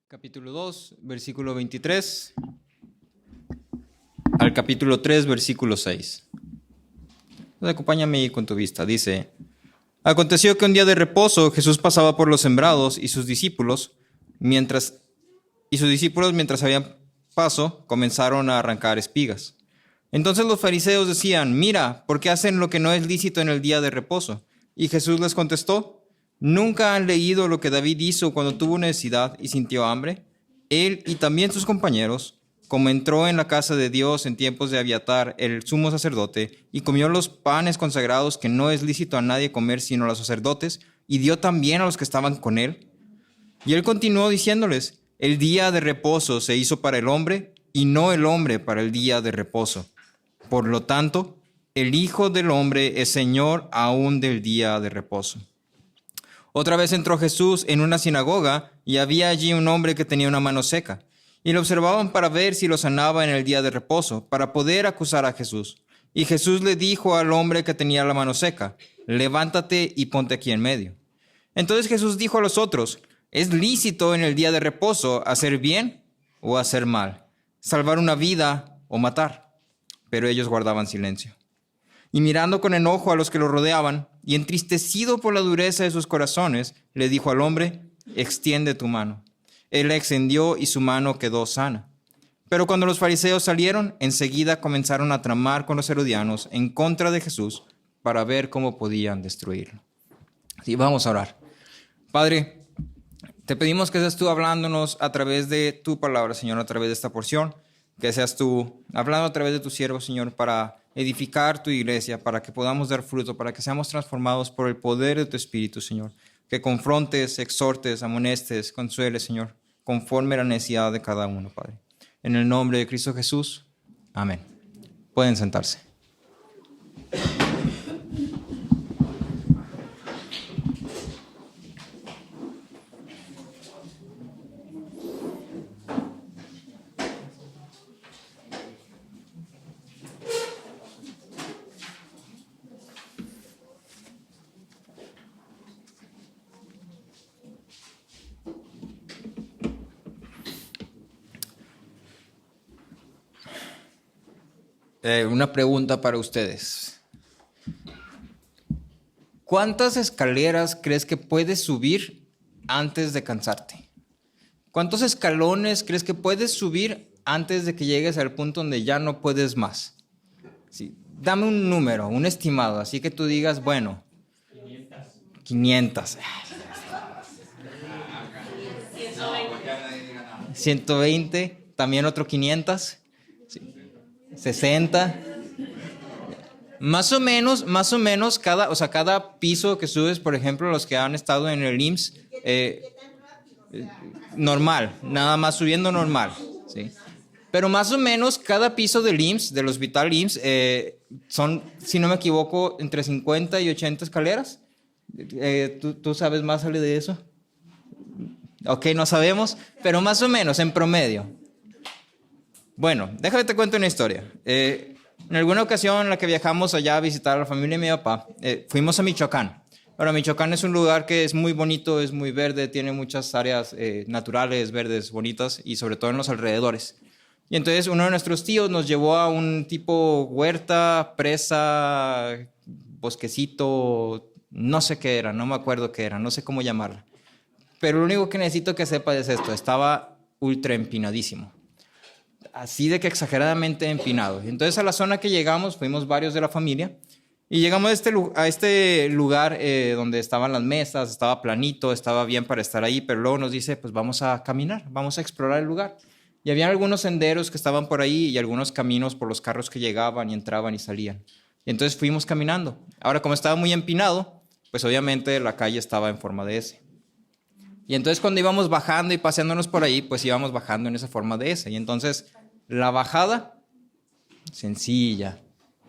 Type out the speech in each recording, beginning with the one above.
Capítulo 2, versículo 23 al capítulo 3, versículo 6. Entonces, acompáñame ahí con tu vista. Dice: Aconteció que un día de reposo Jesús pasaba por los sembrados y sus discípulos, mientras habían paso, comenzaron a arrancar espigas. Entonces los fariseos decían: Mira, ¿por qué hacen lo que no es lícito en el día de reposo? Y Jesús les contestó: ¿Nunca han leído lo que David hizo cuando tuvo necesidad y sintió hambre? Él y también sus compañeros, como entró en la casa de Dios en tiempos de Abiatar, el sumo sacerdote, y comió los panes consagrados que no es lícito a nadie comer sino a los sacerdotes, y dio también a los que estaban con él. Y él continuó diciéndoles: El día de reposo se hizo para el hombre, y no el hombre para el día de reposo. Por lo tanto, el Hijo del Hombre es Señor aún del día de reposo. Otra vez entró Jesús en una sinagoga, y había allí un hombre que tenía una mano seca. Y lo observaban para ver si lo sanaba en el día de reposo, para poder acusar a Jesús. Y Jesús le dijo al hombre que tenía la mano seca: Levántate y ponte aquí en medio. Entonces Jesús dijo a los otros: ¿Es lícito en el día de reposo hacer bien o hacer mal? ¿Salvar una vida o matar? Pero ellos guardaban silencio. Y mirando con enojo a los que lo rodeaban, y entristecido por la dureza de sus corazones, le dijo al hombre: Extiende tu mano. Él la extendió y su mano quedó sana. Pero cuando los fariseos salieron, enseguida comenzaron a tramar con los herodianos en contra de Jesús para ver cómo podían destruirlo. Sí, vamos a orar. Padre, te pedimos que seas tú hablándonos a través de tu palabra, Señor, a través de esta porción. Que seas tú hablando a través de tu siervo, Señor, para edificar tu iglesia, para que podamos dar fruto, para que seamos transformados por el poder de tu Espíritu, Señor. Que confrontes, exhortes, amonestes, consueles, Señor, conforme a la necesidad de cada uno, Padre. En el nombre de Cristo Jesús. Amén. Pueden sentarse. Una pregunta para ustedes. ¿Cuántas escaleras crees que puedes subir antes de cansarte? ¿Cuántos escalones crees que puedes subir antes de que llegues al punto donde ya no puedes más? Sí, dame un número, un estimado, así que tú digas, bueno, 500. 120, también otro 500. 60. Más o menos cada piso que subes, por ejemplo, los que han estado en el IMSS, normal, nada más subiendo normal, ¿sí? Pero más o menos cada piso del IMSS, del Hospital IMSS, son, si no me equivoco, entre 50 y 80 escaleras. ¿Tú sabes más de eso? Ok, no sabemos, pero más o menos en promedio. Bueno, déjame te cuento una historia. En alguna ocasión en la que viajamos allá a visitar a la familia de mi papá, fuimos a Michoacán. Ahora, Michoacán es un lugar que es muy bonito, es muy verde, tiene muchas áreas naturales, verdes, bonitas, y sobre todo en los alrededores. Y entonces uno de nuestros tíos nos llevó a un tipo huerta, presa, bosquecito, no sé qué era, no me acuerdo qué era, no sé cómo llamarla. Pero lo único que necesito que sepas es esto: estaba ultra empinadísimo. Así de que exageradamente empinado. Entonces a la zona que llegamos, fuimos varios de la familia, y llegamos a este lugar donde estaban las mesas, estaba planito, estaba bien para estar ahí, pero luego nos dice: pues vamos a caminar, vamos a explorar el lugar. Y había algunos senderos que estaban por ahí y algunos caminos por los carros que llegaban y entraban y salían. Y entonces fuimos caminando. Ahora, como estaba muy empinado, pues obviamente la calle estaba en forma de S. Y entonces cuando íbamos bajando y paseándonos por ahí, pues íbamos bajando en esa forma de S. Y entonces la bajada, sencilla,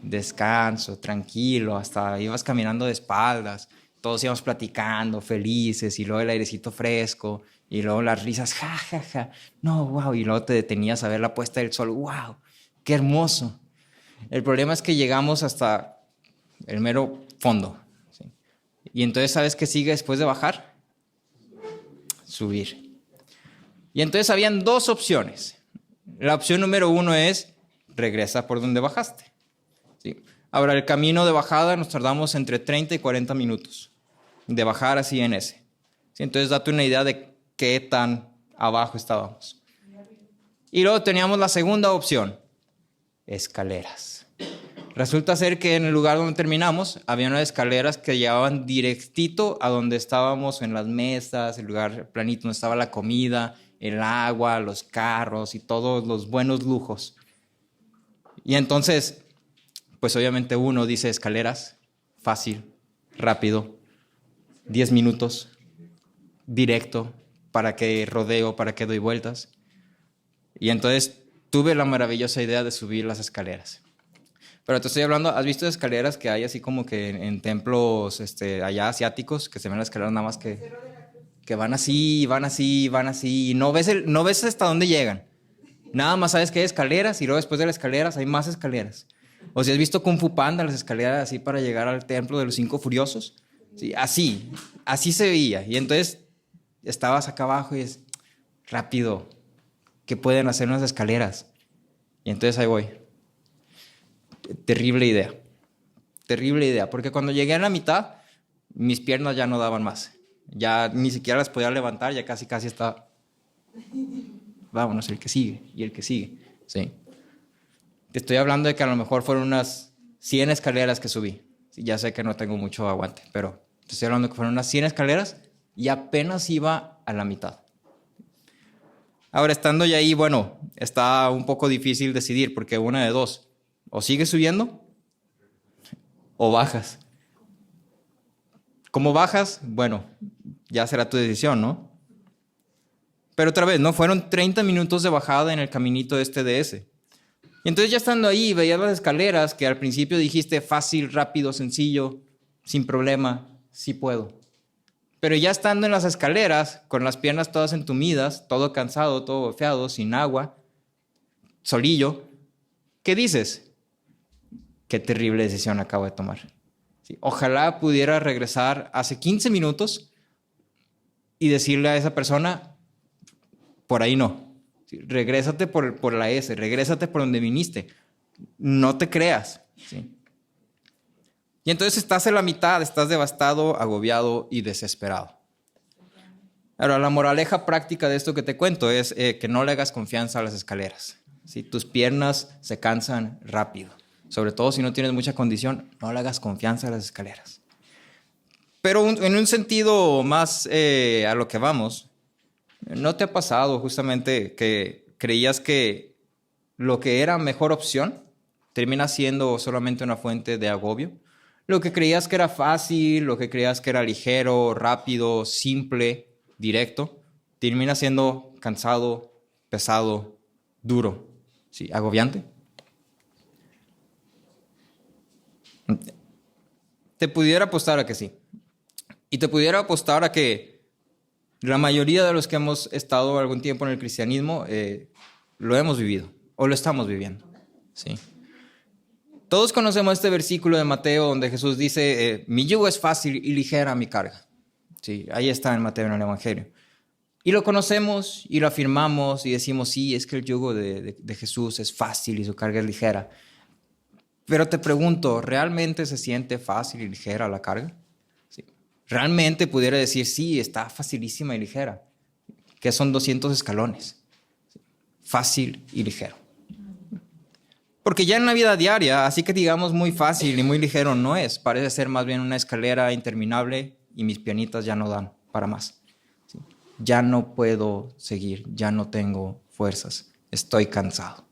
descanso, tranquilo, hasta ibas caminando de espaldas, todos íbamos platicando, felices, y luego el airecito fresco, y luego las risas, ja, ja, ja, no, wow, y luego te detenías a ver la puesta del sol, wow, qué hermoso. El problema es que llegamos hasta el mero fondo, ¿sí? Y entonces, ¿sabes qué sigue después de bajar? Subir. Y entonces habían dos opciones. La opción número uno es, regresa por donde bajaste. ¿Sí? Ahora, el camino de bajada nos tardamos entre 30 y 40 minutos de bajar así en ese. ¿Sí? Entonces, date una idea de qué tan abajo estábamos. Y luego teníamos la segunda opción, escaleras. Resulta ser que en el lugar donde terminamos había unas escaleras que llevaban directito a donde estábamos en las mesas, el lugar planito donde estaba la comida, el agua, los carros y todos los buenos lujos. Y entonces, pues obviamente uno dice escaleras, fácil, rápido, 10 minutos, directo, para qué rodeo, para qué doy vueltas. Y entonces tuve la maravillosa idea de subir las escaleras. Pero te estoy hablando, ¿has visto escaleras que hay así como que en templos allá asiáticos, que se ven las escaleras nada más que van así, van así, van así, y no ves hasta dónde llegan? Nada más sabes que hay escaleras y luego después de las escaleras hay más escaleras. O si has visto Kung Fu Panda, las escaleras así para llegar al templo de los 5 furiosos. Sí, así se veía. Y entonces estabas acá abajo y es rápido, ¿qué pueden hacer unas escaleras? Y entonces ahí voy. Terrible idea, porque cuando llegué a la mitad, mis piernas ya no daban más. Ya ni siquiera las podía levantar, ya casi estaba... Vámonos, el que sigue, y el que sigue. Sí. Te estoy hablando de que a lo mejor fueron unas 100 escaleras que subí. Sí, ya sé que no tengo mucho aguante, pero te estoy hablando de que fueron unas 100 escaleras y apenas iba a la mitad. Ahora, estando ya ahí, bueno, está un poco difícil decidir, porque una de dos. O sigues subiendo o bajas. ¿Cómo bajas? Bueno, ya será tu decisión, ¿no? Pero otra vez, ¿no? Fueron 30 minutos de bajada en el caminito de ese. Y entonces ya estando ahí, veías las escaleras que al principio dijiste fácil, rápido, sencillo, sin problema, sí puedo. Pero ya estando en las escaleras, con las piernas todas entumidas, todo cansado, todo golpeado, sin agua, solillo, ¿qué dices? Qué terrible decisión acabo de tomar. Sí, ojalá pudiera regresar hace 15 minutos y decirle a esa persona, por ahí no. Sí, regrésate por la S, regrésate por donde viniste. No te creas. ¿Sí? Y entonces estás en la mitad, estás devastado, agobiado y desesperado. Ahora, la moraleja práctica de esto que te cuento es que no le hagas confianza a las escaleras. ¿Sí? Tus piernas se cansan rápido. Sobre todo si no tienes mucha condición, no le hagas confianza a las escaleras. Pero en un sentido más a lo que vamos, ¿no te ha pasado justamente que creías que lo que era mejor opción termina siendo solamente una fuente de agobio? Lo que creías que era fácil, lo que creías que era ligero, rápido, simple, directo, termina siendo cansado, pesado, duro, ¿sí? Agobiante. Te pudiera apostar a que sí. Y te pudiera apostar a que la mayoría de los que hemos estado algún tiempo en el cristianismo lo hemos vivido o lo estamos viviendo. ¿Sí? Todos conocemos este versículo de Mateo donde Jesús dice, mi yugo es fácil y ligera mi carga. Sí, ahí está en Mateo en el Evangelio. Y lo conocemos y lo afirmamos y decimos, sí, es que el yugo de Jesús es fácil y su carga es ligera. Pero te pregunto, ¿realmente se siente fácil y ligera la carga? ¿Sí? ¿Realmente pudiera decir, sí, está facilísima y ligera? Que son 200 escalones. ¿Sí? Fácil y ligero. Porque ya en la vida diaria, así que digamos muy fácil y muy ligero no es. Parece ser más bien una escalera interminable y mis piernitas ya no dan para más. ¿Sí? Ya no puedo seguir, ya no tengo fuerzas, estoy cansado.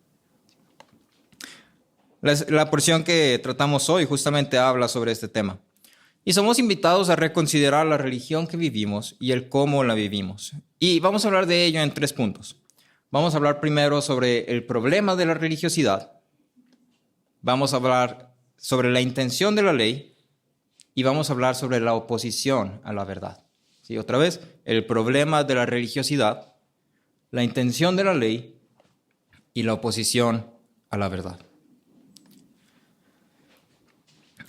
La porción que tratamos hoy justamente habla sobre este tema. Y somos invitados a reconsiderar la religión que vivimos y el cómo la vivimos. Y vamos a hablar de ello en 3 puntos. Vamos a hablar primero sobre el problema de la religiosidad. Vamos a hablar sobre la intención de la ley. Y vamos a hablar sobre la oposición a la verdad. ¿Sí? Otra vez, el problema de la religiosidad, la intención de la ley y la oposición a la verdad.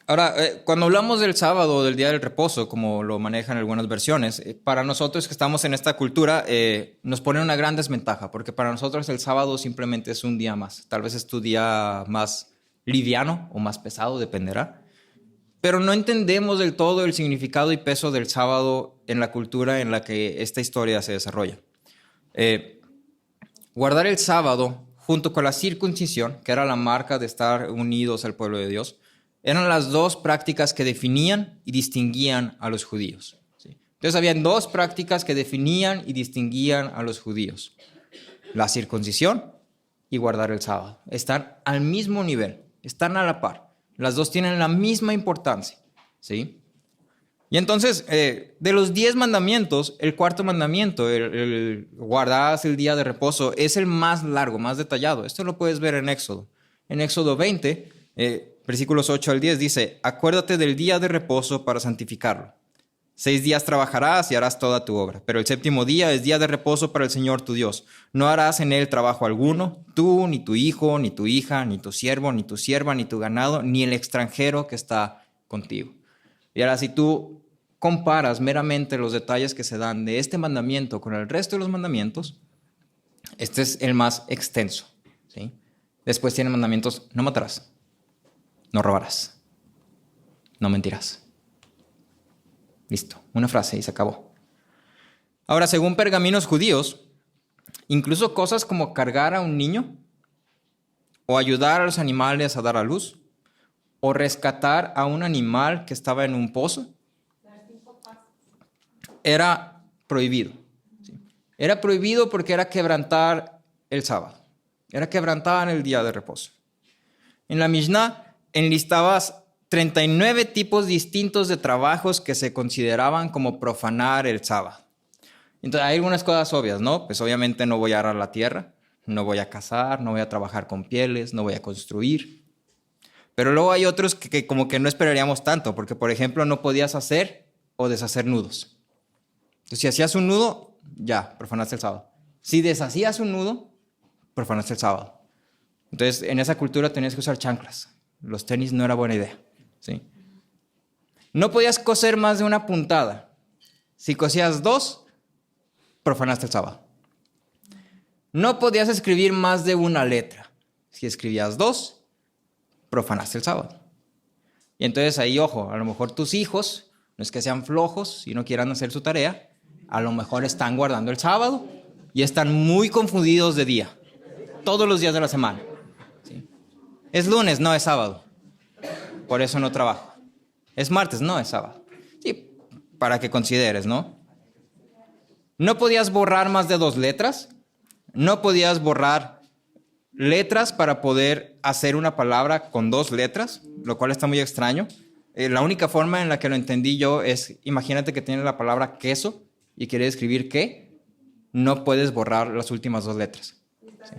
Ahora, cuando hablamos del sábado o del día del reposo, como lo manejan algunas versiones, para nosotros que estamos en esta cultura nos pone una gran desventaja, porque para nosotros el sábado simplemente es un día más. Tal vez es tu día más liviano o más pesado, dependerá. Pero no entendemos del todo el significado y peso del sábado en la cultura en la que esta historia se desarrolla. Guardar el sábado junto con la circuncisión, que era la marca de estar unidos al pueblo de Dios, eran las dos prácticas que definían y distinguían a los judíos. ¿Sí? Entonces, habían dos prácticas que definían y distinguían a los judíos. La circuncisión y guardar el sábado. Están al mismo nivel, están a la par. Las dos tienen la misma importancia. ¿Sí? Y entonces, de los 10 mandamientos, el cuarto mandamiento, el guardarás el día de reposo, es el más largo, más detallado. Esto lo puedes ver en Éxodo. En Éxodo 20, versículos 8 al 10, dice, acuérdate del día de reposo para santificarlo. 6 días trabajarás y harás toda tu obra, pero el séptimo día es día de reposo para el Señor tu Dios. No harás en él trabajo alguno, tú, ni tu hijo, ni tu hija, ni tu siervo, ni tu sierva, ni tu ganado, ni el extranjero que está contigo. Y ahora, si tú comparas meramente los detalles que se dan de este mandamiento con el resto de los mandamientos, este es el más extenso. ¿Sí? Después tiene mandamientos, no matarás, no robarás, no mentirás. Listo, una frase y se acabó. Ahora, según pergaminos judíos, incluso cosas como cargar a un niño, o ayudar a los animales a dar a luz, o rescatar a un animal que estaba en un pozo, era prohibido. ¿Sí? Era prohibido porque era quebrantar el sábado. Era quebrantar el día de reposo. En la Mishnah enlistabas 39 tipos distintos de trabajos que se consideraban como profanar el sábado. Entonces hay algunas cosas obvias, ¿no? Pues obviamente no voy a arar la tierra, no voy a cazar, no voy a trabajar con pieles, no voy a construir. Pero luego hay otros que como que no esperaríamos tanto, porque por ejemplo no podías hacer o deshacer nudos. Entonces, si hacías un nudo, ya, profanaste el sábado. Si deshacías un nudo, profanaste el sábado. Entonces, en esa cultura tenías que usar chanclas. Los tenis no era buena idea. ¿Sí? No podías coser más de una puntada. Si cosías 2, profanaste el sábado. No podías escribir más de una letra. Si escribías 2, profanaste el sábado. Y entonces ahí, ojo, a lo mejor tus hijos, no es que sean flojos y no quieran hacer su tarea, a lo mejor están guardando el sábado y están muy confundidos de día, todos los días de la semana. ¿Sí? Es lunes, no es sábado, por eso no trabajo. Es martes, no es sábado. Sí, para que consideres, ¿no? No podías borrar más de 2 letras, no podías borrar letras para poder hacer una palabra con 2 letras, lo cual está muy extraño. La única forma en la que lo entendí yo es, imagínate que tienes la palabra queso y quieres escribir qué, no puedes borrar las últimas 2 letras. ¿Sí?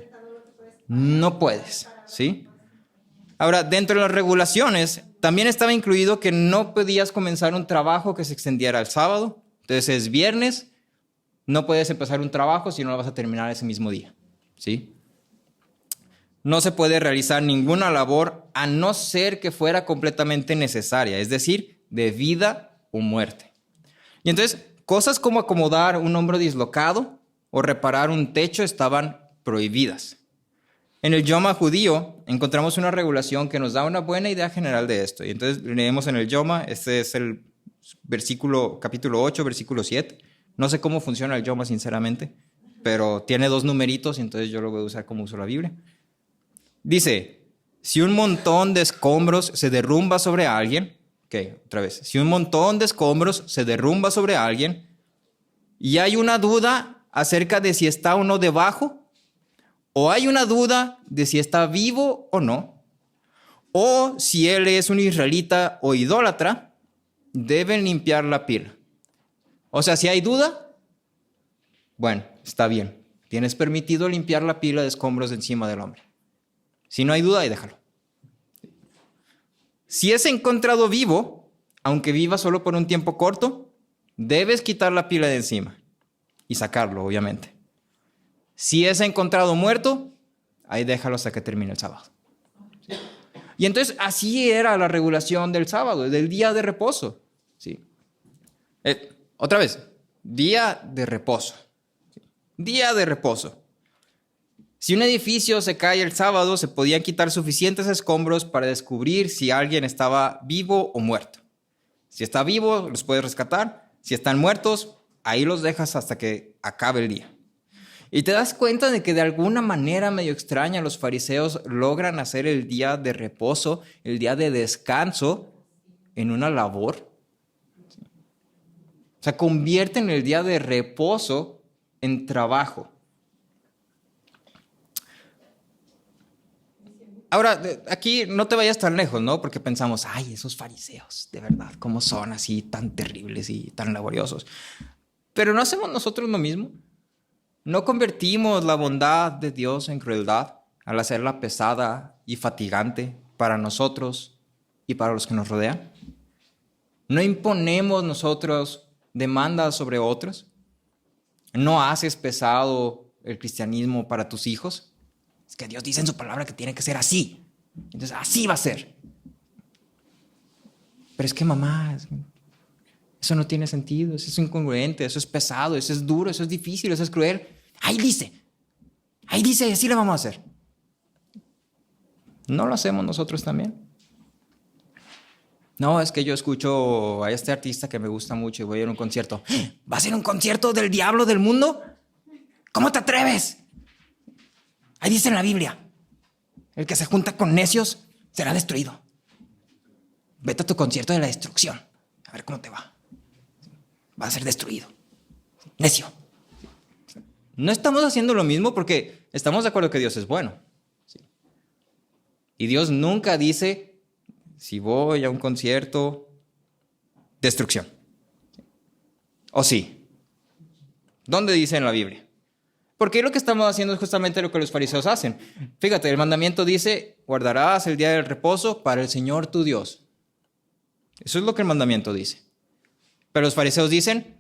No puedes, ¿sí? Ahora, dentro de las regulaciones, también estaba incluido que no podías comenzar un trabajo que se extendiera al sábado. Entonces es viernes, no puedes empezar un trabajo si no lo vas a terminar ese mismo día, ¿sí? No se puede realizar ninguna labor a no ser que fuera completamente necesaria, es decir, de vida o muerte. Y entonces, cosas como acomodar un hombro dislocado o reparar un techo estaban prohibidas. En el Yoma judío encontramos una regulación que nos da una buena idea general de esto. Y entonces leemos en el Yoma, este es el capítulo 8, versículo 7. No sé cómo funciona el Yoma, sinceramente, pero tiene 2 numeritos y entonces yo lo voy a usar como uso la Biblia. Dice, si un montón de escombros se derrumba sobre alguien, otra vez, si un montón de escombros se derrumba sobre alguien y hay una duda acerca de si está o no debajo, o hay una duda de si está vivo o no, o si él es un israelita o idólatra, deben limpiar la pila. O sea, si hay duda, bueno, está bien, tienes permitido limpiar la pila de escombros de encima del hombre. Si no hay duda, ahí déjalo. Si es encontrado vivo, aunque viva solo por un tiempo corto, debes quitar la pila de encima y sacarlo, obviamente. Si es encontrado muerto, ahí déjalo hasta que termine el sábado. Y entonces así era la regulación del sábado, del día de reposo. ¿Sí? Otra vez, día de reposo. Día de reposo. Si un edificio se cae el sábado, se podían quitar suficientes escombros para descubrir si alguien estaba vivo o muerto. Si está vivo, los puedes rescatar. Si están muertos, ahí los dejas hasta que acabe el día. Y te das cuenta de que de alguna manera medio extraña los fariseos logran hacer el día de reposo, el día de descanso, en una labor. O sea, convierten el día de reposo en trabajo. Ahora, aquí no te vayas tan lejos, ¿no? Porque pensamos, ay, esos fariseos, de verdad, ¿cómo son así tan terribles y tan laboriosos? Pero ¿no hacemos nosotros lo mismo? ¿No convertimos la bondad de Dios en crueldad al hacerla pesada y fatigante para nosotros y para los que nos rodean? ¿No imponemos nosotros demandas sobre otros? ¿No haces pesado el cristianismo para tus hijos? Es que Dios dice en su palabra que tiene que ser así. Entonces, así va a ser. Pero es que mamá, eso no tiene sentido, eso es incongruente, eso es pesado, eso es duro, eso es difícil, eso es cruel. Ahí dice, así lo vamos a hacer. ¿No lo hacemos nosotros también? No, es que yo escucho a este artista que me gusta mucho y voy a ir a un concierto. ¿Va a ser un concierto del diablo del mundo? ¿Cómo te atreves? Ahí dice en la Biblia, el que se junta con necios será destruido. Vete a tu concierto de la destrucción, a ver cómo te va. Va a ser destruido. Necio. No estamos haciendo lo mismo porque estamos de acuerdo que Dios es bueno. ¿Sí? Y Dios nunca dice, si voy a un concierto, destrucción. ¿O sí? ¿Dónde dice en la Biblia? Porque lo que estamos haciendo es justamente lo que los fariseos hacen. Fíjate, el mandamiento dice, guardarás el día del reposo para el Señor tu Dios. Eso es lo que el mandamiento dice. Pero los fariseos dicen,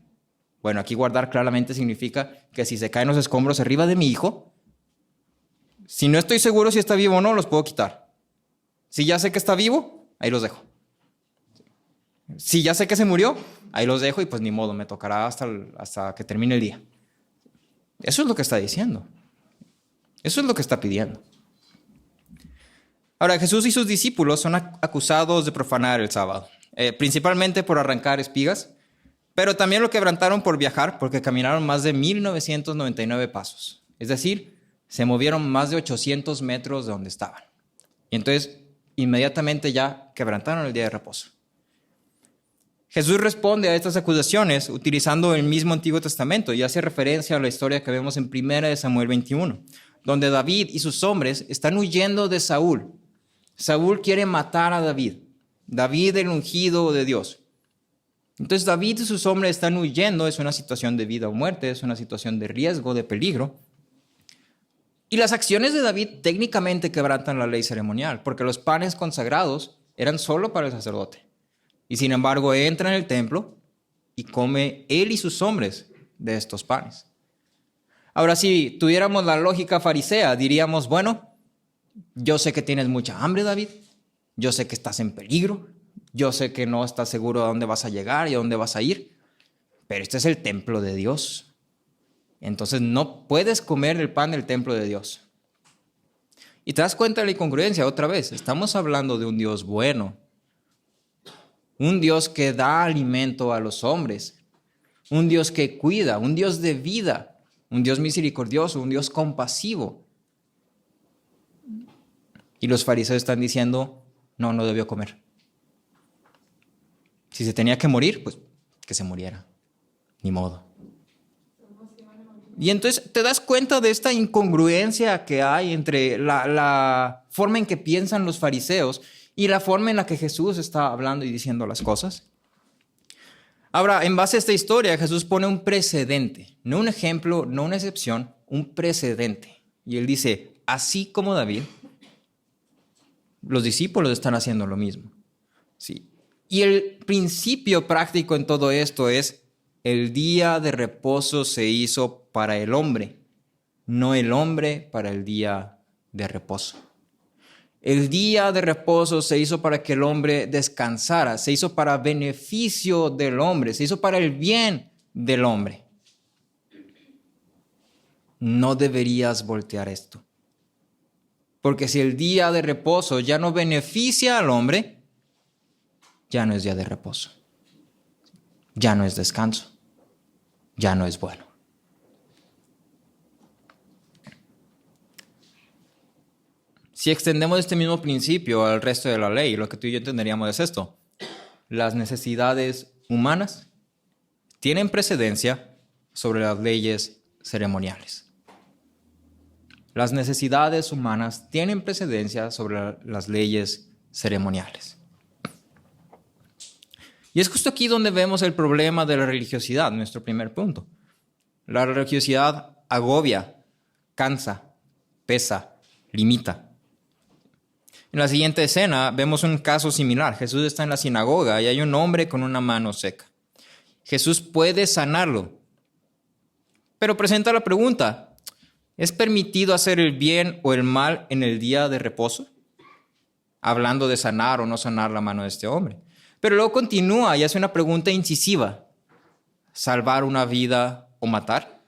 bueno, aquí guardar claramente significa que si se caen los escombros arriba de mi hijo, si no estoy seguro si está vivo o no, los puedo quitar. Si ya sé que está vivo, ahí los dejo. Si ya sé que se murió, ahí los dejo y pues ni modo, me tocará hasta que termine el día. Eso es lo que está diciendo. Eso es lo que está pidiendo. Ahora, Jesús y sus discípulos son acusados de profanar el sábado, principalmente por arrancar espigas, pero también lo quebrantaron por viajar, porque caminaron más de 1999 pasos. Es decir, se movieron más de 800 metros de donde estaban. Y entonces, inmediatamente ya quebrantaron el día de reposo. Jesús responde a estas acusaciones utilizando el mismo Antiguo Testamento y hace referencia a la historia que vemos en 1 Samuel 21, donde David y sus hombres están huyendo de Saúl. Saúl quiere matar a David, David el ungido de Dios. Entonces David y sus hombres están huyendo, es una situación de vida o muerte, es una situación de riesgo, de peligro. Y las acciones de David técnicamente quebrantan la ley ceremonial, porque los panes consagrados eran solo para el sacerdote. Y sin embargo entra en el templo y come él y sus hombres de estos panes. Ahora, si tuviéramos la lógica farisea, diríamos, bueno, yo sé que tienes mucha hambre, David. Yo sé que estás en peligro. Yo sé que no estás seguro a dónde vas a llegar y a dónde vas a ir. Pero este es el templo de Dios. Entonces no puedes comer el pan del templo de Dios. Y te das cuenta de la incongruencia otra vez. Estamos hablando de un Dios bueno. Un Dios que da alimento a los hombres, un Dios que cuida, un Dios de vida, un Dios misericordioso, un Dios compasivo. Y los fariseos están diciendo, no debió comer. Si se tenía que morir, pues que se muriera, ni modo. Y entonces te das cuenta de esta incongruencia que hay entre la forma en que piensan los fariseos y la forma en la que Jesús está hablando y diciendo las cosas. Ahora, en base a esta historia, Jesús pone un precedente, no un ejemplo, no una excepción, un precedente. Y él dice, así como David, los discípulos están haciendo lo mismo. Sí. Y el principio práctico en todo esto es, el día de reposo se hizo para el hombre, no el hombre para el día de reposo. El día de reposo se hizo para que el hombre descansara, se hizo para beneficio del hombre, se hizo para el bien del hombre. No deberías voltear esto. Porque si el día de reposo ya no beneficia al hombre, ya no es día de reposo. Ya no es descanso. Ya no es bueno. Si extendemos este mismo principio al resto de la ley, lo que tú y yo entenderíamos es esto. Las necesidades humanas tienen precedencia sobre las leyes ceremoniales. Las necesidades humanas tienen precedencia sobre las leyes ceremoniales. Y es justo aquí donde vemos el problema de la religiosidad, nuestro primer punto. La religiosidad agobia, cansa, pesa, limita. En la siguiente escena vemos un caso similar. Jesús está en la sinagoga y hay un hombre con una mano seca. Jesús puede sanarlo, pero presenta la pregunta: ¿es permitido hacer el bien o el mal en el día de reposo? Hablando de sanar o no sanar la mano de este hombre. Pero luego continúa y hace una pregunta incisiva: ¿salvar una vida o matar?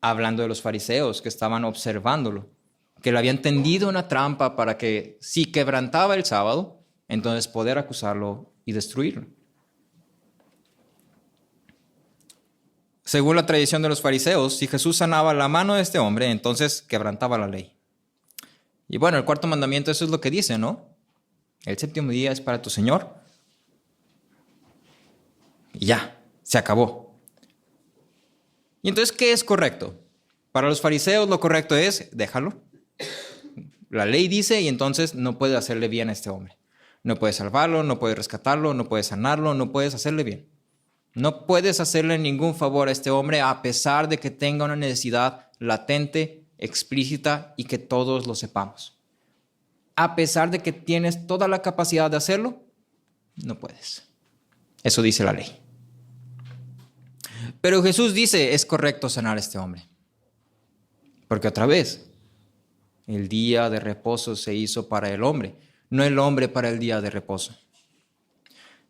Hablando de los fariseos que estaban observándolo, que le habían tendido una trampa para que si quebrantaba el sábado, entonces poder acusarlo y destruirlo. Según la tradición de los fariseos, si Jesús sanaba la mano de este hombre, entonces quebrantaba la ley. Y bueno, el cuarto mandamiento, eso es lo que dice, ¿no? El séptimo día es para tu Señor. Y ya, se acabó. ¿Y entonces qué es correcto? Para los fariseos lo correcto es, déjalo. La ley dice y entonces no puedes hacerle bien a este hombre. No puedes salvarlo, no puedes rescatarlo, no puedes sanarlo, no puedes hacerle bien. No puedes hacerle ningún favor a este hombre a pesar de que tenga una necesidad latente, explícita y que todos lo sepamos. A pesar de que tienes toda la capacidad de hacerlo, no puedes. Eso dice la ley. Pero Jesús dice, es correcto sanar a este hombre. Porque otra vez, el día de reposo se hizo para el hombre, no el hombre para el día de reposo.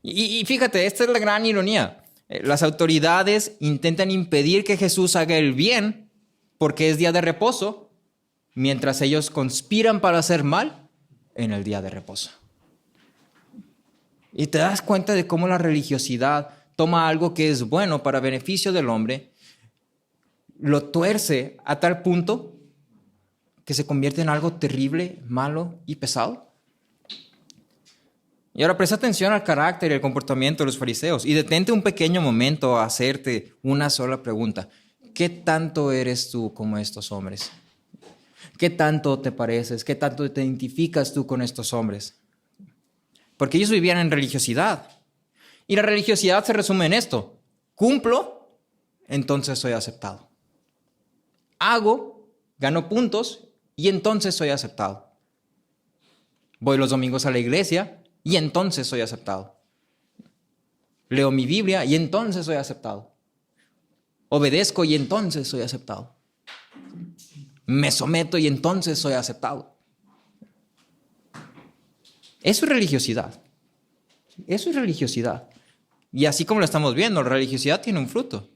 Y fíjate, esta es la gran ironía. Las autoridades intentan impedir que Jesús haga el bien porque es día de reposo, mientras ellos conspiran para hacer mal en el día de reposo. Y te das cuenta de cómo la religiosidad toma algo que es bueno para beneficio del hombre, lo tuerce a tal punto que se convierte en algo terrible, malo y pesado. Y ahora presta atención al carácter y el comportamiento de los fariseos y detente un pequeño momento a hacerte una sola pregunta. ¿Qué tanto eres tú como estos hombres? ¿Qué tanto te pareces? ¿Qué tanto te identificas tú con estos hombres? Porque ellos vivían en religiosidad. Y la religiosidad se resume en esto: cumplo, entonces soy aceptado. Hago, gano puntos y entonces soy aceptado. Voy los domingos a la iglesia y entonces soy aceptado. Leo mi Biblia y entonces soy aceptado. Obedezco y entonces soy aceptado. Me someto y entonces soy aceptado. Eso es religiosidad. Eso es religiosidad. Y así como lo estamos viendo, la religiosidad tiene un fruto.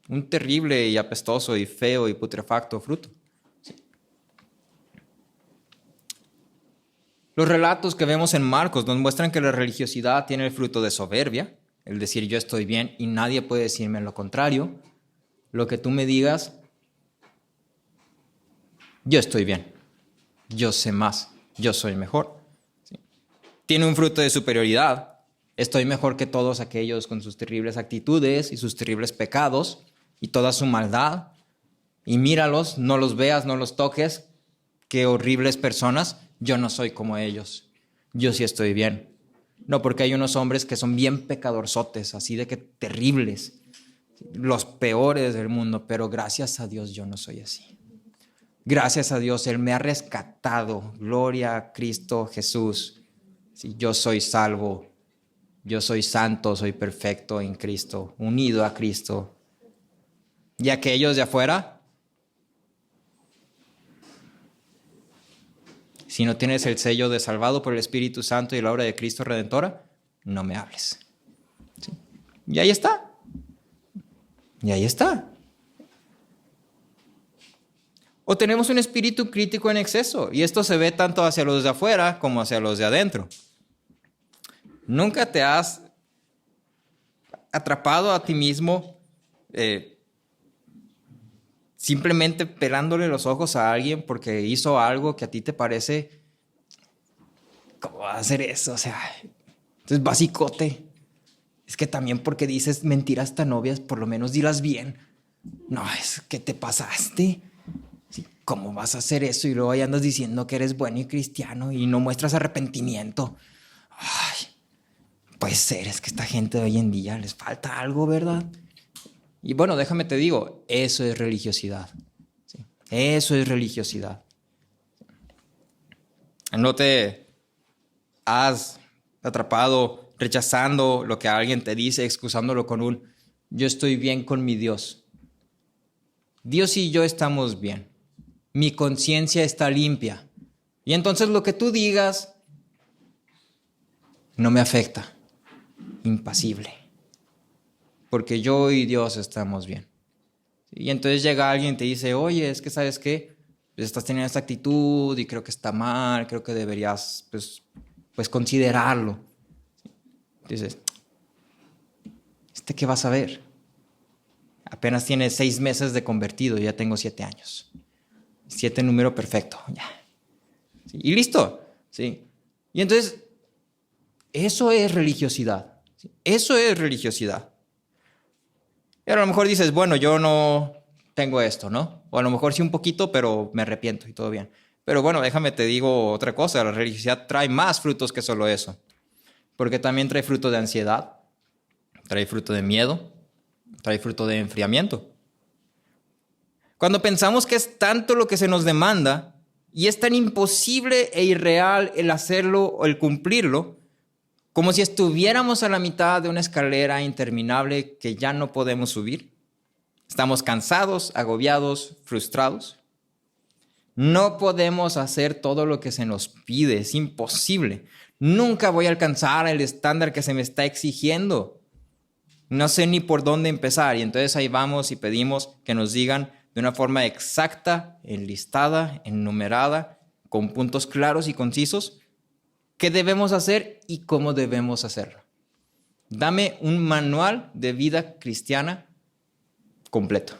Un terrible y apestoso y feo y putrefacto fruto. Sí. Los relatos que vemos en Marcos nos muestran que la religiosidad tiene el fruto de soberbia, el decir yo estoy bien y nadie puede decirme lo contrario. Lo que tú me digas, yo estoy bien, yo sé más, yo soy mejor. ¿Sí? Tiene un fruto de superioridad. Estoy mejor que todos aquellos con sus terribles actitudes y sus terribles pecados y toda su maldad. Y míralos, no los veas, no los toques. Qué horribles personas. Yo no soy como ellos. Yo sí estoy bien. No, porque hay unos hombres que son bien pecadorzotes, así de que terribles, los peores del mundo, pero gracias a Dios yo no soy así. Gracias a Dios, Él me ha rescatado. Gloria a Cristo Jesús. Sí, yo soy salvo. Yo soy santo, soy perfecto en Cristo, unido a Cristo. Y aquellos de afuera Si no tienes el sello de salvado por el Espíritu Santo y la obra de Cristo Redentora, no me hables. ¿Sí? Y ahí está. Y ahí está. O tenemos un espíritu crítico en exceso, y esto se ve tanto hacia los de afuera como hacia los de adentro. ¿Nunca te has atrapado a ti mismo simplemente pelándole los ojos a alguien porque hizo algo que a ti te parece, ¿cómo va a hacer eso? O sea, es basicote. Es que también porque dices mentiras tan obvias, por lo menos dilas bien. No, es que te pasaste. Sí, ¿cómo vas a hacer eso? Y luego ahí andas diciendo que eres bueno y cristiano y no muestras arrepentimiento. Ay, puede ser, es que esta gente de hoy en día les falta algo, ¿verdad? Y bueno, déjame te digo, eso es religiosidad. ¿Sí? Eso es religiosidad. No te has atrapado rechazando lo que alguien te dice, excusándolo con un yo estoy bien con mi Dios. Dios y yo estamos bien. Mi conciencia está limpia. Y entonces lo que tú digas no me afecta. Impasible. Porque yo y Dios estamos bien. Y entonces llega alguien y te dice, oye, es que ¿sabes qué? Pues estás teniendo esta actitud y creo que está mal, creo que deberías pues considerarlo. Dices, ¿qué vas a ver? Apenas tiene 6 meses de convertido, ya tengo 7 años. 7 número perfecto, ya. ¿Sí? Y listo. ¿Sí? Y entonces, eso es religiosidad. ¿Sí? Eso es religiosidad. Y a lo mejor dices, bueno, yo no tengo esto, ¿no? O a lo mejor sí un poquito, pero me arrepiento y todo bien. Pero bueno, déjame te digo otra cosa. La religiosidad trae más frutos que solo eso. Porque también trae fruto de ansiedad, trae fruto de miedo, trae fruto de enfriamiento. Cuando pensamos que es tanto lo que se nos demanda y es tan imposible e irreal el hacerlo o el cumplirlo, como si estuviéramos a la mitad de una escalera interminable que ya no podemos subir. Estamos cansados, agobiados, frustrados. No podemos hacer todo lo que se nos pide, es imposible. Nunca voy a alcanzar el estándar que se me está exigiendo. No sé ni por dónde empezar. Y entonces ahí vamos y pedimos que nos digan de una forma exacta, enlistada, enumerada, con puntos claros y concisos, qué debemos hacer y cómo debemos hacerlo. Dame un manual de vida cristiana completo,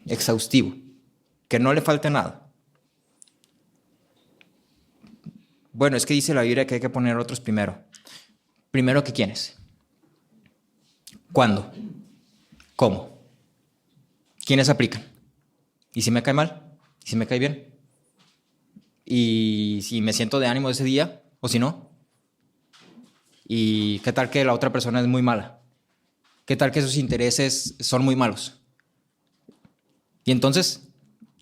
exhaustivo, que no le falte nada. Bueno, es que dice la Biblia que hay que poner otros primero. ¿Primero que quiénes? ¿Cuándo? ¿Cómo? ¿Quiénes aplican? ¿Y si me cae mal? ¿Y si me cae bien? ¿Y si me siento de ánimo ese día? ¿O si no? ¿Y qué tal que la otra persona es muy mala? ¿Qué tal que sus intereses son muy malos? ¿Y entonces?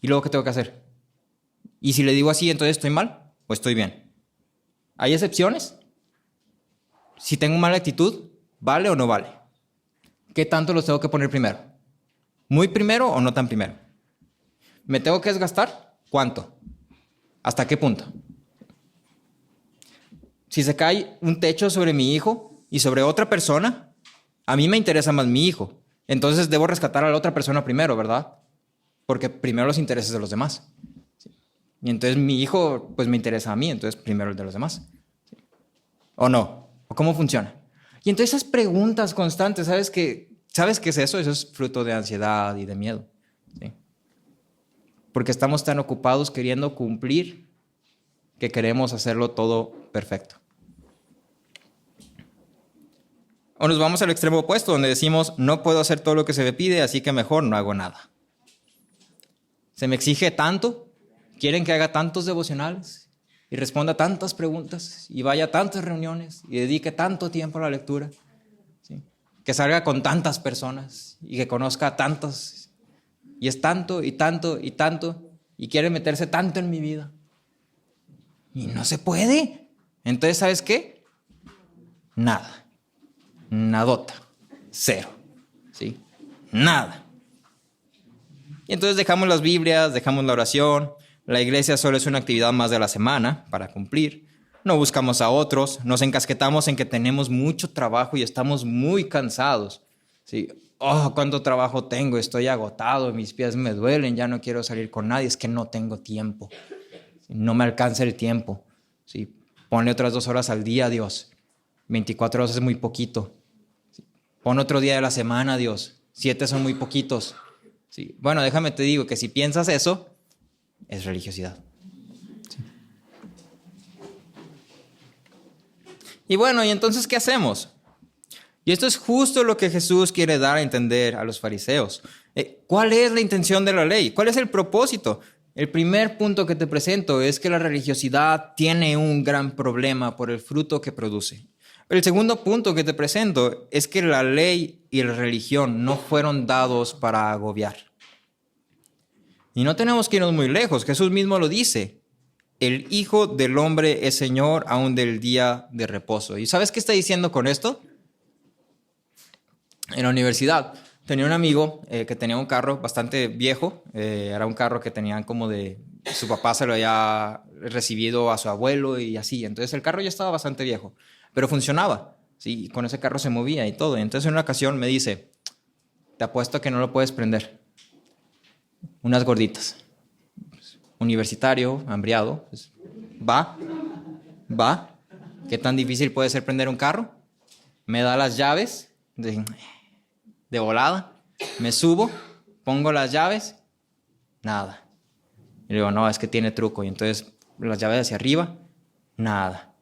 ¿Y luego qué tengo que hacer? ¿Y si le digo así, entonces estoy mal o estoy bien? ¿Hay excepciones? Si tengo mala actitud, ¿vale o no vale? ¿Qué tanto los tengo que poner primero? ¿Muy primero o no tan primero? ¿Me tengo que desgastar? ¿Cuánto? ¿Hasta qué punto? Si se cae un techo sobre mi hijo y sobre otra persona, a mí me interesa más mi hijo. Entonces debo rescatar a la otra persona primero, ¿verdad? Porque primero los intereses de los demás. Y entonces mi hijo, pues me interesa a mí, entonces primero el de los demás. ¿O no? ¿O cómo funciona? Y entonces esas preguntas constantes, ¿sabes qué es eso? Eso es fruto de ansiedad y de miedo. ¿Sí? Porque estamos tan ocupados queriendo cumplir que queremos hacerlo todo perfecto. O nos vamos al extremo opuesto, donde decimos, no puedo hacer todo lo que se me pide, así que mejor no hago nada. Se me exige tanto, quieren que haga tantos devocionales y responda tantas preguntas y vaya a tantas reuniones y dedique tanto tiempo a la lectura, ¿sí? Que salga con tantas personas y que conozca a tantos, y es tanto y tanto y tanto, y quiere meterse tanto en mi vida. Y no se puede. Entonces, ¿sabes qué? Nada. Nadota. Cero. ¿Sí? Nada. Y entonces dejamos las Biblias, dejamos la oración, La iglesia solo es una actividad más de la semana para cumplir. No buscamos a otros, nos encasquetamos en que tenemos mucho trabajo y estamos muy cansados. ¿Sí? Oh, cuánto trabajo tengo, estoy agotado, mis pies me duelen, ya no quiero salir con nadie, es que no tengo tiempo. No me alcanza el tiempo. ¿Sí? Ponle otras 2 horas al día, Dios. 24 horas es muy poquito. ¿Sí? Pon otro día de la semana, Dios. 7 son muy poquitos. ¿Sí? Bueno, déjame te digo que si piensas eso, es religiosidad. ¿Sí? Y bueno, ¿y entonces qué hacemos? Y esto es justo lo que Jesús quiere dar a entender a los fariseos. ¿Cuál es la intención de la ley? ¿Cuál es el propósito? El primer punto que te presento es que la religiosidad tiene un gran problema por el fruto que produce. El segundo punto que te presento es que la ley y la religión no fueron dados para agobiar. Y no tenemos que irnos muy lejos. Jesús mismo lo dice. El Hijo del Hombre es Señor aún del día de reposo. ¿Y sabes qué está diciendo con esto? En la universidad tenía un amigo que tenía un carro bastante viejo. Era un carro que tenían como de... Su papá se lo había recibido a su abuelo y así. Entonces el carro ya estaba bastante viejo, pero funcionaba. Sí, con ese carro se movía y todo. Entonces en una ocasión me dice, te apuesto que no lo puedes prender. Unas gorditas. Universitario, hambriado. Pues, va. ¿Qué tan difícil puede ser prender un carro? Me da las llaves de volada. Me subo, pongo las llaves, nada. Y le digo, no, es que tiene truco. Y entonces las llaves hacia arriba, nada.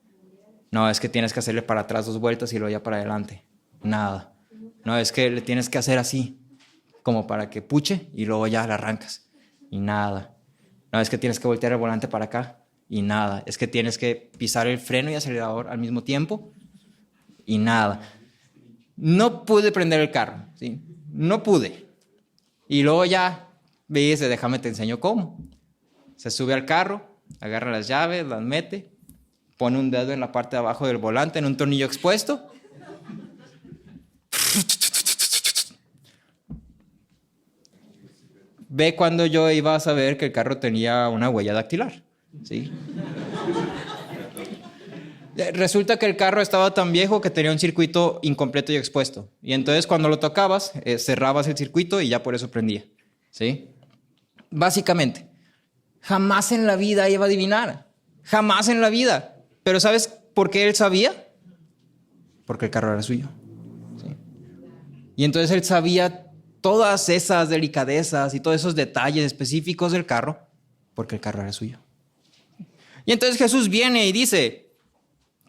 No, es que tienes que hacerle para atrás 2 vueltas y luego ya para adelante. Nada. No, es que le tienes que hacer así, como para que puche y luego ya la arrancas. Y nada. No, es que tienes que voltear el volante para acá. Y nada. Es que tienes que pisar el freno y acelerador al mismo tiempo. Y nada. No pude prender el carro, ¿sí? No pude. Y luego ya me dice, déjame te enseño cómo. Se sube al carro, agarra las llaves, las mete, pone un dedo en la parte de abajo del volante en un tornillo expuesto. Ve cuando yo iba a saber que el carro tenía una huella dactilar, ¿sí? Resulta que el carro estaba tan viejo que tenía un circuito incompleto y expuesto. Y entonces cuando lo tocabas, cerrabas el circuito y ya por eso prendía, ¿sí? Básicamente, jamás en la vida iba a adivinar. Jamás en la vida. Pero ¿sabes por qué él sabía? Porque el carro era suyo, ¿sí? Y entonces él sabía todas esas delicadezas y todos esos detalles específicos del carro porque el carro era suyo. Y entonces Jesús viene y dice,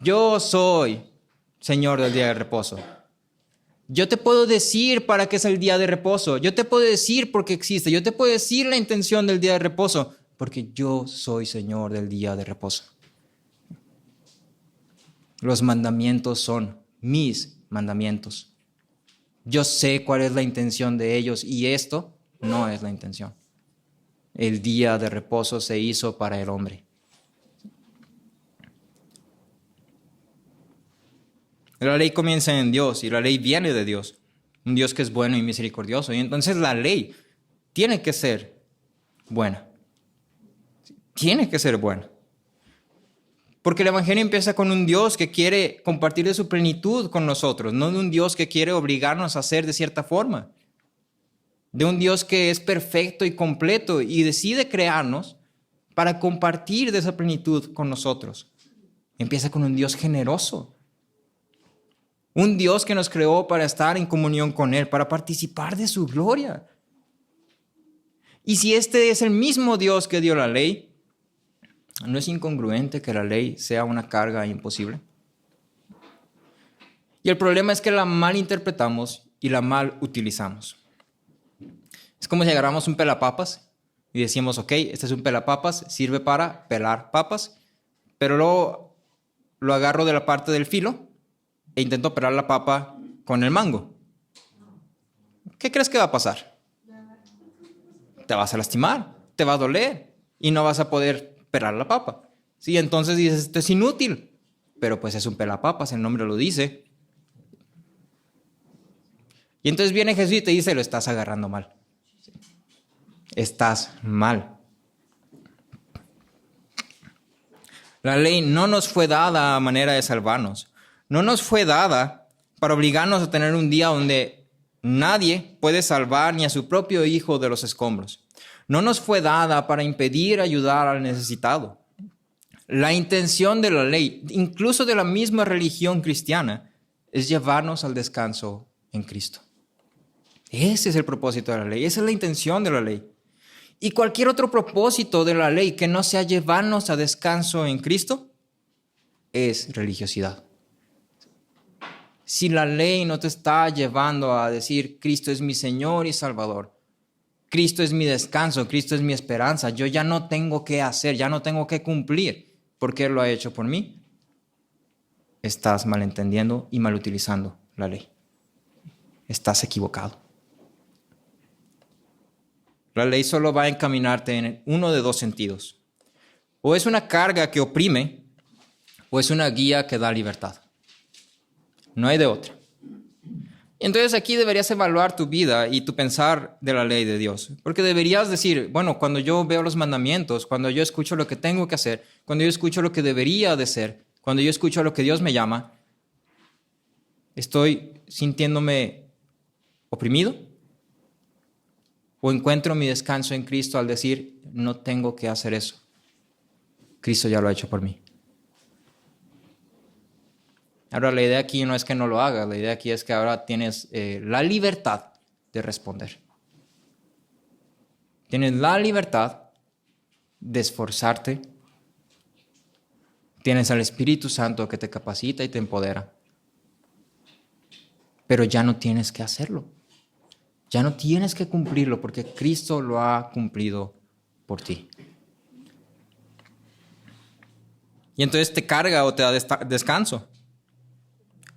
yo soy Señor del día de reposo. Yo te puedo decir para qué es el día de reposo. Yo te puedo decir por qué existe. Yo te puedo decir la intención del día de reposo. Porque yo soy Señor del día de reposo. Los mandamientos son mis mandamientos. Yo sé cuál es la intención de ellos y esto no es la intención. El día de reposo se hizo para el hombre. La ley comienza en Dios y la ley viene de Dios. Un Dios que es bueno y misericordioso. Y entonces la ley tiene que ser buena. Tiene que ser buena. Porque el Evangelio empieza con un Dios que quiere compartir de su plenitud con nosotros, no de un Dios que quiere obligarnos a hacer de cierta forma. De un Dios que es perfecto y completo y decide crearnos para compartir de esa plenitud con nosotros. Empieza con un Dios generoso. Un Dios que nos creó para estar en comunión con Él, para participar de su gloria. Y si este es el mismo Dios que dio la ley, ¿no es incongruente que la ley sea una carga imposible? Y el problema es que la malinterpretamos y la mal utilizamos. Es como si agarramos un pelapapas y decimos, ok, este es un pelapapas, sirve para pelar papas, pero luego lo agarro de la parte del filo e intento pelar la papa con el mango. ¿Qué crees que va a pasar? Te vas a lastimar, te va a doler y no vas a poder pelar la papa. Sí, entonces dices, esto es inútil, pero pues es un pelapapas, el nombre lo dice. Y entonces viene Jesús y te dice, lo estás agarrando mal. Estás mal. La ley no nos fue dada a manera de salvarnos. No nos fue dada para obligarnos a tener un día donde nadie puede salvar ni a su propio hijo de los escombros. No nos fue dada para impedir ayudar al necesitado. La intención de la ley, incluso de la misma religión cristiana, es llevarnos al descanso en Cristo. Ese es el propósito de la ley, esa es la intención de la ley. Y cualquier otro propósito de la ley que no sea llevarnos a descanso en Cristo es religiosidad. Si la ley no te está llevando a decir Cristo es mi Señor y Salvador, Cristo es mi descanso, Cristo es mi esperanza, yo ya no tengo que hacer, ya no tengo que cumplir porque Él lo ha hecho por mí, estás malentendiendo y malutilizando la ley. Estás equivocado. La ley solo va a encaminarte en uno de dos sentidos. O es una carga que oprime, o es una guía que da libertad. No hay de otra. Entonces aquí deberías evaluar tu vida y tu pensar de la ley de Dios. Porque deberías decir, bueno, cuando yo veo los mandamientos, cuando yo escucho lo que tengo que hacer, cuando yo escucho lo que debería de ser, cuando yo escucho lo que Dios me llama, ¿estoy sintiéndome oprimido? ¿O encuentro mi descanso en Cristo al decir, no tengo que hacer eso? Cristo ya lo ha hecho por mí. Ahora, la idea aquí no es que no lo hagas, la idea aquí es que ahora tienes la libertad de responder. Tienes la libertad de esforzarte. Tienes al Espíritu Santo que te capacita y te empodera. Pero ya no tienes que hacerlo. Ya no tienes que cumplirlo porque Cristo lo ha cumplido por ti. Y entonces te carga o te da descanso.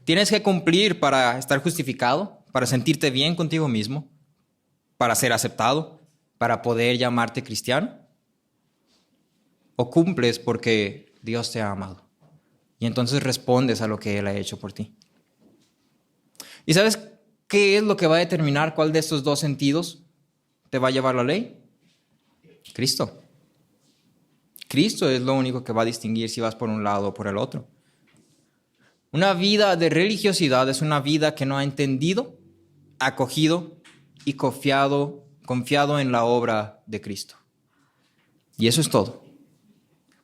Tienes que cumplir para estar justificado, para sentirte bien contigo mismo, para ser aceptado, para poder llamarte cristiano. O cumples porque Dios te ha amado. Y entonces respondes a lo que Él ha hecho por ti. ¿Y sabes qué es lo que va a determinar cuál de estos dos sentidos te va a llevar la ley? Cristo. Cristo es lo único que va a distinguir si vas por un lado o por el otro. Una vida de religiosidad es una vida que no ha entendido, acogido y confiado en la obra de Cristo. Y eso es todo.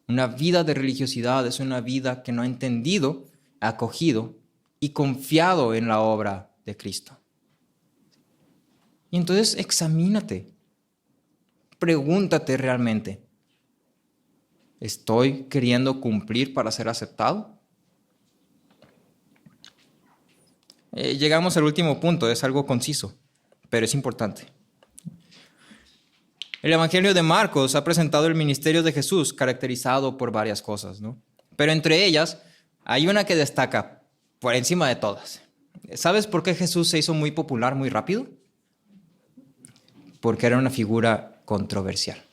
Una vida de religiosidad es una vida que no ha entendido, acogido y confiado en la obra de Cristo. Y entonces examínate. Pregúntate realmente, ¿estoy queriendo cumplir para ser aceptado? Llegamos al último punto, es algo conciso, pero es importante. El Evangelio de Marcos ha presentado el ministerio de Jesús caracterizado por varias cosas, ¿no? Pero entre ellas hay una que destaca por encima de todas. ¿Sabes por qué Jesús se hizo muy popular muy rápido? Porque era una figura controversial.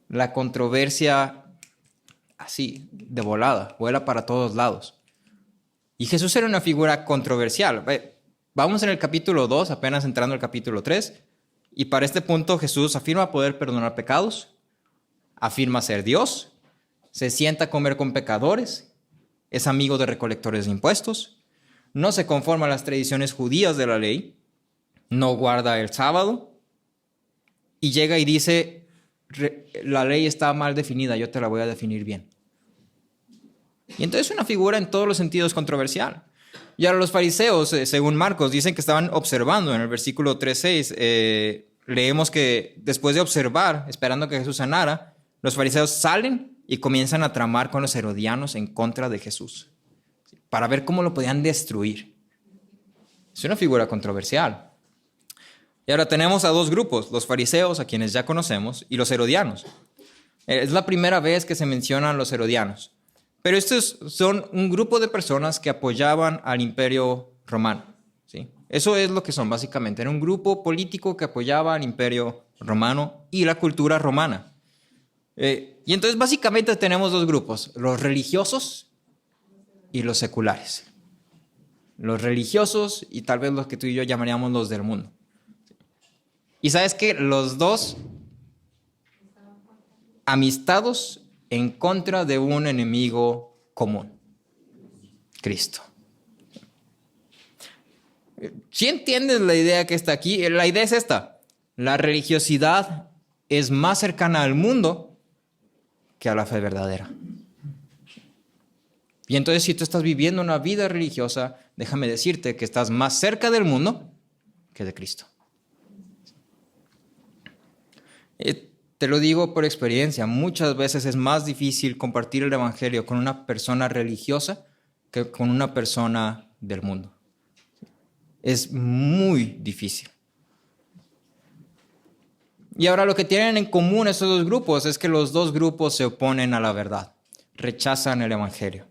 La controversia, así, de volada, vuela para todos lados. Y Jesús era una figura controversial. Vamos en el capítulo 2, apenas entrando al capítulo 3, y para este punto Jesús afirma poder perdonar pecados, afirma ser Dios, se sienta a comer con pecadores, es amigo de recolectores de impuestos, no se conforma a las tradiciones judías de la ley, no guarda el sábado, y llega y dice, la ley está mal definida, yo te la voy a definir bien. Y entonces una figura en todos los sentidos controversial. Y ahora los fariseos, según Marcos, dicen que estaban observando. En el versículo 3:6 leemos que después de observar, esperando que Jesús sanara, los fariseos salen y comienzan a tramar con los herodianos en contra de Jesús, para ver cómo lo podían destruir. Es una figura controversial. Y ahora tenemos a dos grupos, los fariseos, a quienes ya conocemos, y los herodianos. Es la primera vez que se mencionan los herodianos. Pero estos son un grupo de personas que apoyaban al imperio romano, ¿sí? Eso es lo que son básicamente. Era un grupo político que apoyaba al imperio romano y la cultura romana. Y entonces básicamente tenemos dos grupos, los religiosos y los seculares. Los religiosos y tal vez los que tú y yo llamaríamos los del mundo. Y sabes que los dos amistados en contra de un enemigo común, Cristo. ¿Sí entiendes la idea que está aquí? La idea es esta. La religiosidad es más cercana al mundo que a la fe verdadera. Y entonces, si tú estás viviendo una vida religiosa, déjame decirte que estás más cerca del mundo que de Cristo. Te lo digo por experiencia, muchas veces es más difícil compartir el evangelio con una persona religiosa que con una persona del mundo. Es muy difícil. Y ahora lo que tienen en común estos dos grupos es que los dos grupos se oponen a la verdad, rechazan el evangelio.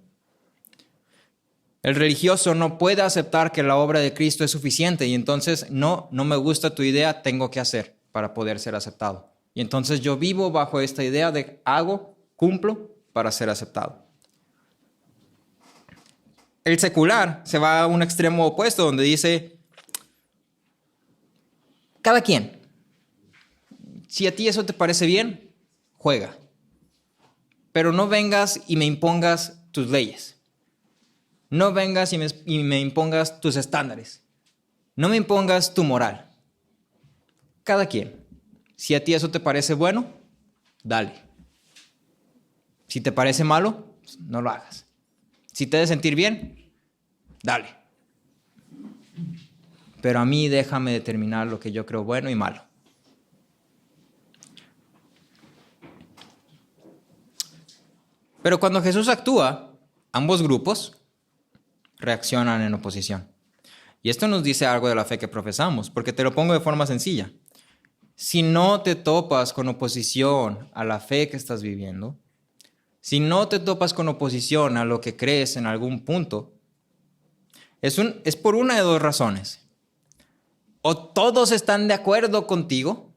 El religioso no puede aceptar que la obra de Cristo es suficiente y entonces no me gusta tu idea, tengo que hacer para poder ser aceptado. Y entonces yo vivo bajo esta idea de hago, cumplo para ser aceptado. El secular se va a un extremo opuesto donde dice, cada quien, si a ti eso te parece bien, juega. Pero no vengas y me impongas tus leyes. No vengas y me impongas tus estándares. No me impongas tu moral. Cada quien. Si a ti eso te parece bueno, dale. Si te parece malo, no lo hagas. Si te hace sentir bien, dale. Pero a mí déjame determinar lo que yo creo bueno y malo. Pero cuando Jesús actúa, ambos grupos reaccionan en oposición. Y esto nos dice algo de la fe que profesamos, porque te lo pongo de forma sencilla. Si no te topas con oposición a la fe que estás viviendo, si no te topas con oposición a lo que crees en algún punto, es por una de dos razones. O todos están de acuerdo contigo,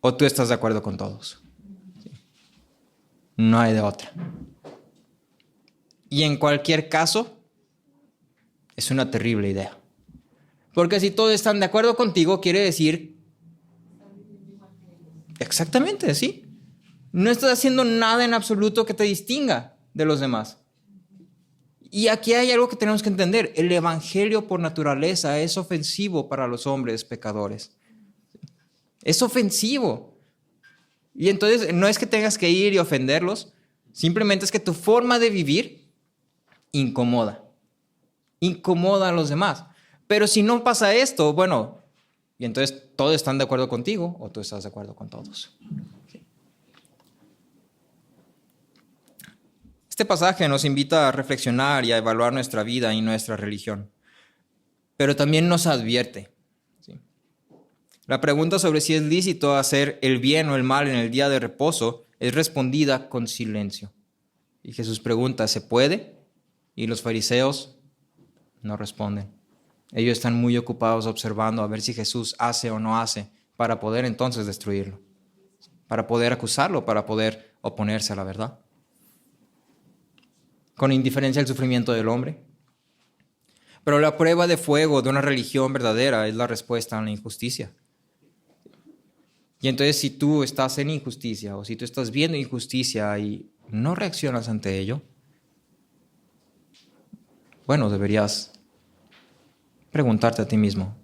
o tú estás de acuerdo con todos. No hay de otra. Y en cualquier caso, es una terrible idea. Porque si todos están de acuerdo contigo, quiere decir... Exactamente, sí. No estás haciendo nada en absoluto que te distinga de los demás. Y aquí hay algo que tenemos que entender. El evangelio por naturaleza es ofensivo para los hombres pecadores. Es ofensivo. Y entonces no es que tengas que ir y ofenderlos, simplemente es que tu forma de vivir incomoda a los demás. Pero si no pasa esto, bueno, y entonces todos están de acuerdo contigo o tú estás de acuerdo con todos. Este pasaje nos invita a reflexionar y a evaluar nuestra vida y nuestra religión, pero también nos advierte. ¿Sí? La pregunta sobre si es lícito hacer el bien o el mal en el día de reposo es respondida con silencio. Y Jesús pregunta, ¿se puede? Y los fariseos no responden. Ellos están muy ocupados observando a ver si Jesús hace o no hace para poder entonces destruirlo, para poder acusarlo, para poder oponerse a la verdad. Con indiferencia al sufrimiento del hombre. Pero la prueba de fuego de una religión verdadera es la respuesta a la injusticia. Y entonces si tú estás en injusticia o si tú estás viendo injusticia y no reaccionas ante ello, bueno, deberías preguntarte a ti mismo,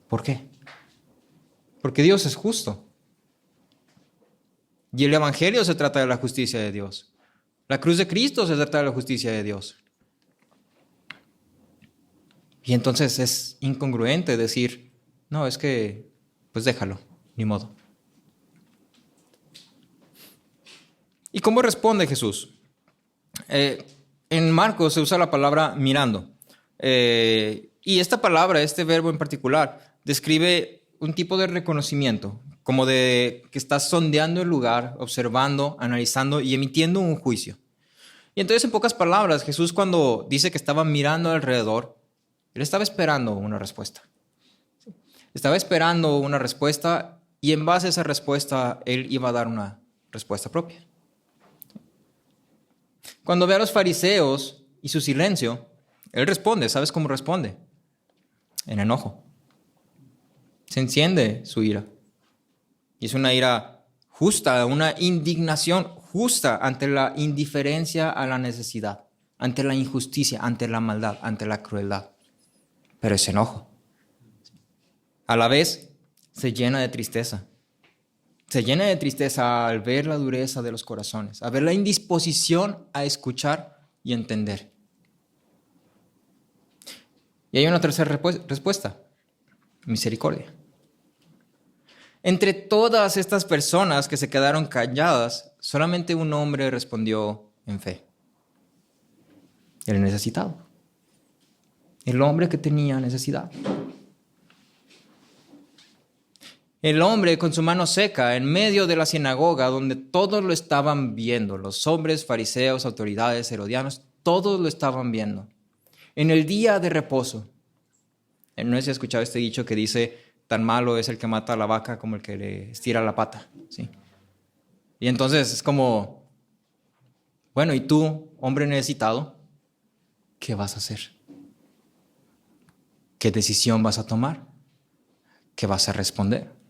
¿por qué? Porque Dios es justo. Y el evangelio se trata de la justicia de Dios. La cruz de Cristo se trata de la justicia de Dios. Y entonces es incongruente decir, no, es que, pues déjalo, ni modo. ¿Y cómo responde Jesús? En Marcos se usa la palabra mirando. Y esta palabra, este verbo en particular, describe un tipo de reconocimiento, como de que estás sondeando el lugar, observando, analizando y emitiendo un juicio. Y entonces, en pocas palabras, Jesús cuando dice que estaba mirando alrededor, él estaba esperando una respuesta. Estaba esperando una respuesta y en base a esa respuesta, él iba a dar una respuesta propia. Cuando ve a los fariseos y su silencio, él responde. ¿Sabes cómo responde? En enojo. Se enciende su ira. Y es una ira justa, una indignación justa ante la indiferencia a la necesidad, ante la injusticia, ante la maldad, ante la crueldad. Pero es enojo. A la vez, se llena de tristeza. Se llena de tristeza al ver la dureza de los corazones, al ver la indisposición a escuchar y entender. Y hay una tercera respuesta: misericordia. Entre todas estas personas que se quedaron calladas, solamente un hombre respondió en fe: el necesitado, el hombre que tenía necesidad. El hombre con su mano seca en medio de la sinagoga, donde todos lo estaban viendo, los hombres, fariseos, autoridades, herodianos, todos lo estaban viendo. En el día de reposo. No sé si has escuchado este dicho que dice: tan malo es el que mata a la vaca como el que le estira la pata. ¿Sí? Y entonces es como, bueno, ¿y tú, hombre necesitado, qué vas a hacer? ¿Qué decisión vas a tomar? ¿Qué vas a responder?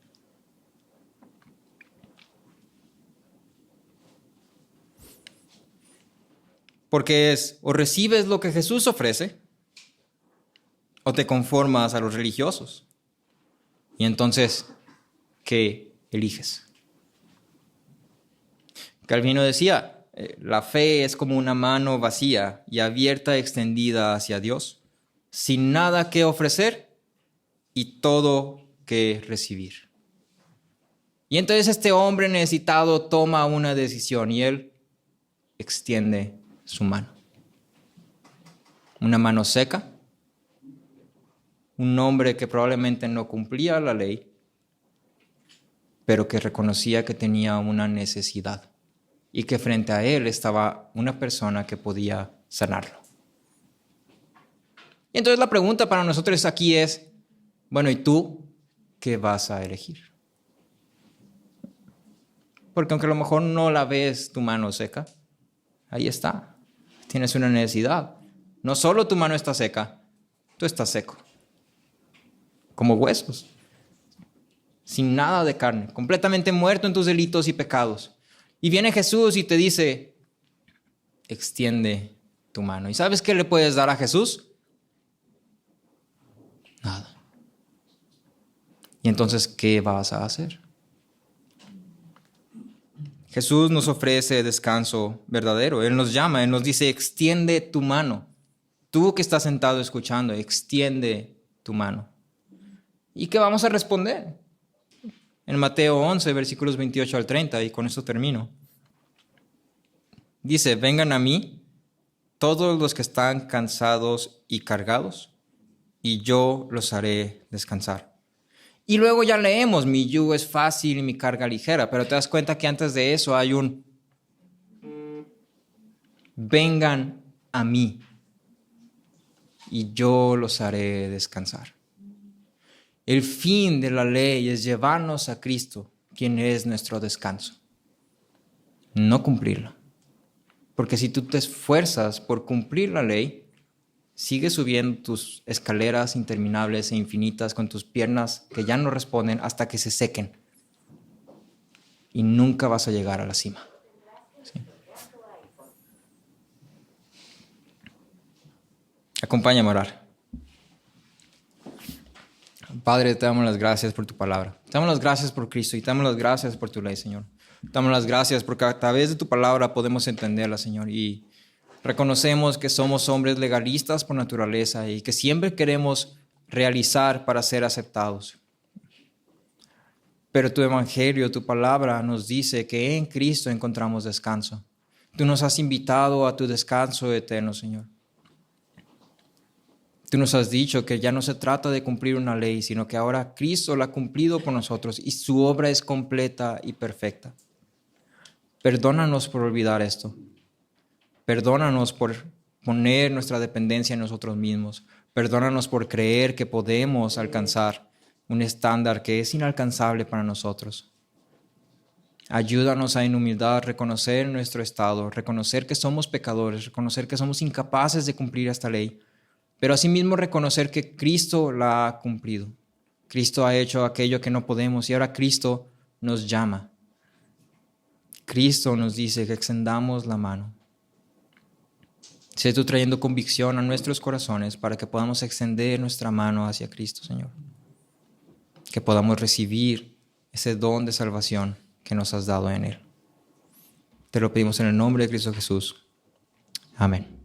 Porque es, o recibes lo que Jesús ofrece, o te conformas a los religiosos. Y entonces, ¿qué eliges? Calvino decía, la fe es como una mano vacía y abierta extendida hacia Dios, sin nada que ofrecer y todo que recibir. Y entonces este hombre necesitado toma una decisión y él extiende su mano. Una mano seca, un hombre que probablemente no cumplía la ley, pero que reconocía que tenía una necesidad y que frente a él estaba una persona que podía sanarlo. Y entonces la pregunta para nosotros aquí es, bueno, ¿y tú qué vas a elegir? Porque aunque a lo mejor no la ves tu mano seca, ahí está. Tienes una necesidad. No solo tu mano está seca, tú estás seco. Como huesos. Sin nada de carne. Completamente muerto en tus delitos y pecados. Y viene Jesús y te dice, extiende tu mano. ¿Y sabes qué le puedes dar a Jesús? Nada. ¿Y entonces qué vas a hacer? Jesús nos ofrece descanso verdadero. Él nos llama, Él nos dice, extiende tu mano. Tú que estás sentado escuchando, extiende tu mano. ¿Y qué vamos a responder? En Mateo 11, versículos 28 al 30, y con esto termino. Dice, vengan a mí todos los que están cansados y cargados, y yo los haré descansar. Y luego ya leemos, mi yugo es fácil y mi carga ligera, pero te das cuenta que antes de eso hay un vengan a mí y yo los haré descansar. El fin de la ley es llevarnos a Cristo, quien es nuestro descanso, no cumplirla. Porque si tú te esfuerzas por cumplir la ley, sigues subiendo tus escaleras interminables e infinitas con tus piernas que ya no responden hasta que se sequen. Y nunca vas a llegar a la cima. ¿Sí? Acompáñame a orar. Padre, te damos las gracias por tu palabra. Te damos las gracias por Cristo y te damos las gracias por tu ley, Señor. Te damos las gracias porque a través de tu palabra podemos entenderla, Señor, y reconocemos que somos hombres legalistas por naturaleza y que siempre queremos realizar para ser aceptados. Pero tu evangelio, tu palabra nos dice que en Cristo encontramos descanso. Tú nos has invitado a tu descanso eterno, Señor. Tú nos has dicho que ya no se trata de cumplir una ley, sino que ahora Cristo la ha cumplido por nosotros y su obra es completa y perfecta. Perdónanos por olvidar esto. Perdónanos por poner nuestra dependencia en nosotros mismos. Perdónanos por creer que podemos alcanzar un estándar que es inalcanzable para nosotros. Ayúdanos a en humildad reconocer nuestro estado, reconocer que somos pecadores, reconocer que somos incapaces de cumplir esta ley, pero asimismo reconocer que Cristo la ha cumplido. Cristo ha hecho aquello que no podemos y ahora Cristo nos llama. Cristo nos dice que extendamos la mano. Sé tú trayendo convicción a nuestros corazones para que podamos extender nuestra mano hacia Cristo, Señor. Que podamos recibir ese don de salvación que nos has dado en Él. Te lo pedimos en el nombre de Cristo Jesús. Amén.